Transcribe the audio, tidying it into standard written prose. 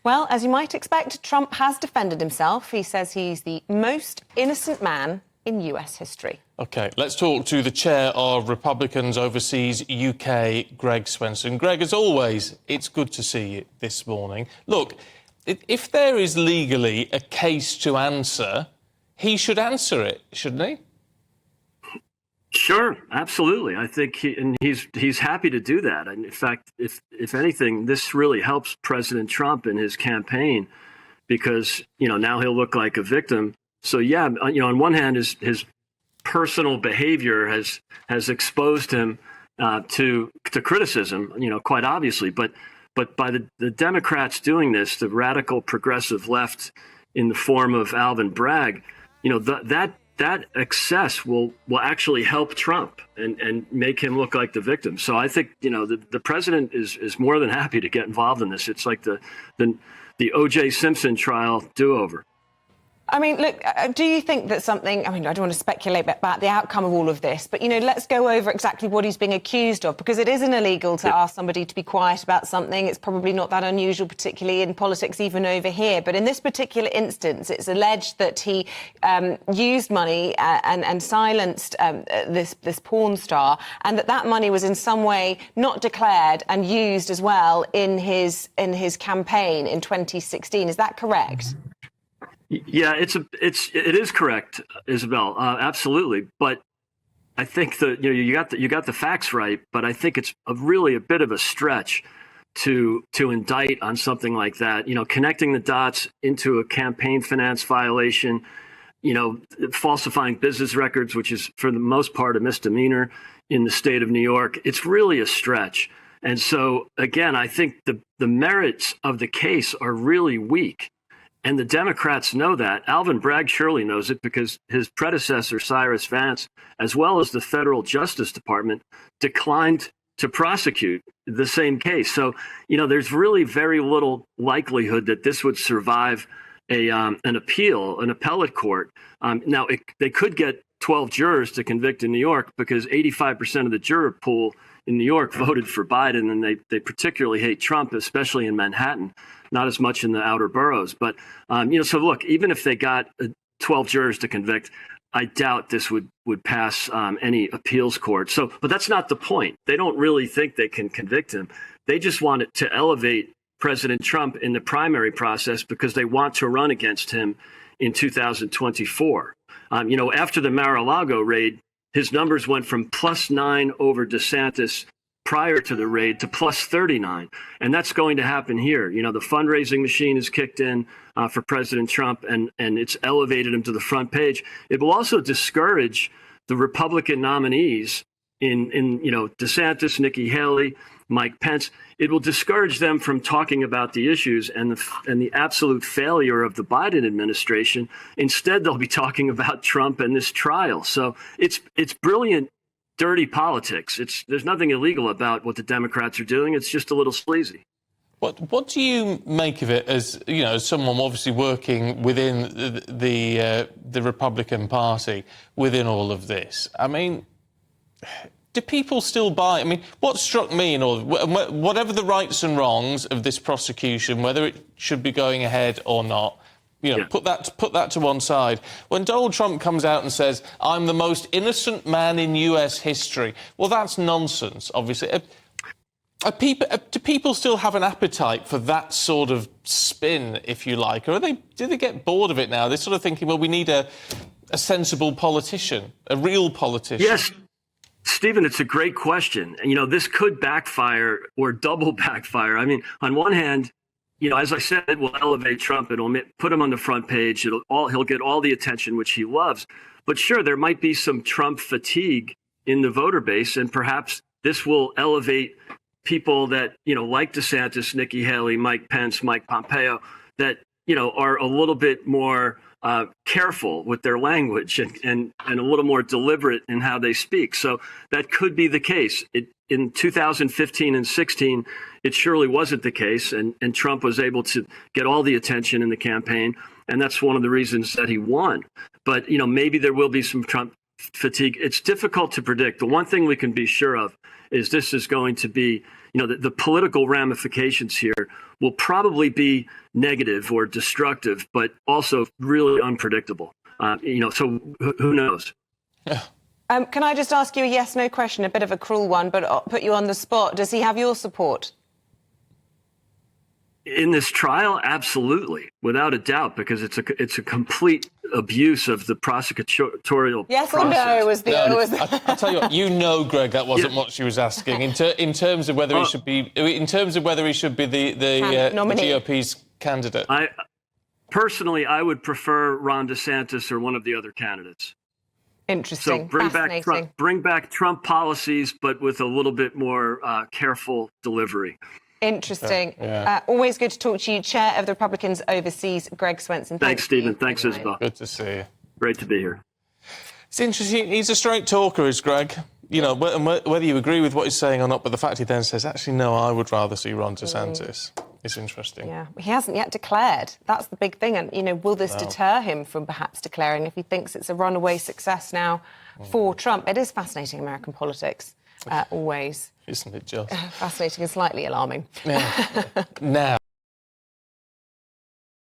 Well, as you might expect, Trump has defended himself. He says he's the most innocent man in US history. OK, let's talk to the chair of Republicans Overseas UK, Greg Swenson. Greg, as always, it's good to see you this morning. Look, if there is legally a case to answer, he should answer it, shouldn't he? Sure, absolutely. I think he's happy to do that. And in fact, if anything, this really helps President Trump in his campaign because, now he'll look like a victim. So, yeah, on one hand, his personal behavior has exposed him to criticism, quite obviously. But by the Democrats doing this, the radical progressive left in the form of Alvin Bragg, that excess will actually help Trump and make him look like the victim. So I think, the president is more than happy to get involved in this. It's like the O.J. Simpson trial do-over. I mean, look, do you think that something... I don't want to speculate about the outcome of all of this, but, let's go over exactly what he's being accused of, because it isn't illegal to ask somebody to be quiet about something. It's probably not that unusual, particularly in politics, even over here. But in this particular instance, it's alleged that he used money and silenced this porn star, and that money was in some way not declared and used as well in his campaign in 2016. Is that correct? Yeah, it is correct, Isabel. Absolutely. But I think that you got the facts right. But I think it's really a bit of a stretch to indict on something like that. Connecting the dots into a campaign finance violation, falsifying business records, which is for the most part a misdemeanor in the state of New York. It's really a stretch. And so, again, I think the merits of the case are really weak. And the Democrats know that. Alvin Bragg surely knows it because his predecessor, Cyrus Vance, as well as the federal Justice Department, declined to prosecute the same case. So, there's really very little likelihood that this would survive an appellate court. Now, they could get 12 jurors to convict in New York because 85% of the juror pool in New York voted for Biden, and they particularly hate Trump, especially in Manhattan, not as much in the outer boroughs. But, so look, even if they got 12 jurors to convict, I doubt this would pass any appeals court. So, but that's not the point. They don't really think they can convict him. They just want it to elevate President Trump in the primary process because they want to run against him in 2024. After the Mar-a-Lago raid, his numbers went from +9 over DeSantis prior to the raid to +39. And that's going to happen here. The fundraising machine is kicked in for President Trump, and it's elevated him to the front page. It will also discourage the Republican nominees in DeSantis, Nikki Haley, Mike Pence. It will discourage them from talking about the issues and the absolute failure of the Biden administration. Instead, they'll be talking about Trump and this trial. So it's brilliant, dirty politics. There's nothing illegal about what the Democrats are doing. It's just a little sleazy. What do you make of it as someone obviously working within the Republican Party within all of this? I mean, do people still buy? I mean, what struck me in all, whatever the rights and wrongs of this prosecution, whether it should be going ahead or not, put that to one side. When Donald Trump comes out and says, "I'm the most innocent man in US history," well, that's nonsense, obviously. Do people still have an appetite for that sort of spin, if you like, or do they get bored of it now? They're sort of thinking, well, we need a sensible politician, a real politician. Yes. Stephen, it's a great question. And, this could backfire or double backfire. I mean, on one hand, as I said, it will elevate Trump. It'll put him on the front page. He'll get all the attention, which he loves. But sure, there might be some Trump fatigue in the voter base. And perhaps this will elevate people that, like DeSantis, Nikki Haley, Mike Pence, Mike Pompeo, that, are a little bit more careful with their language and a little more deliberate in how they speak. So that could be the case. In 2015 and 16, it surely wasn't the case. And Trump was able to get all the attention in the campaign. And that's one of the reasons that he won. But, maybe there will be some Trump fatigue. It's difficult to predict. The one thing we can be sure of is this is going to be, the political ramifications here will probably be negative or destructive, but also really unpredictable. So who knows? Yeah. Can I just ask you a yes/no question, a bit of a cruel one, but I'll put you on the spot. Does he have your support? In this trial, absolutely, without a doubt, because it's a complete abuse of the prosecutorial yes process. Or no was the... I'll tell you what, Greg, that wasn't what she was asking. In terms of whether he should be, the GOP's candidate. Personally, I would prefer Ron DeSantis or one of the other candidates. Interesting. So bring back Trump policies, but with a little bit more careful delivery. Interesting. Yeah. Always good to talk to you. Chair of the Republicans Overseas, Greg Swenson. Thanks, Stephen. Thanks, Isabel. Good to see you. Great to be here. It's interesting. He's a straight talker, is Greg. Whether you agree with what he's saying or not, but the fact he then says, actually, no, I would rather see Ron DeSantis. It's interesting. Yeah, he hasn't yet declared. That's the big thing. And, will this deter him from perhaps declaring if he thinks it's a runaway success now for Trump? It is fascinating, American politics, always. Isn't it just? Fascinating and slightly alarming. Yeah. Now.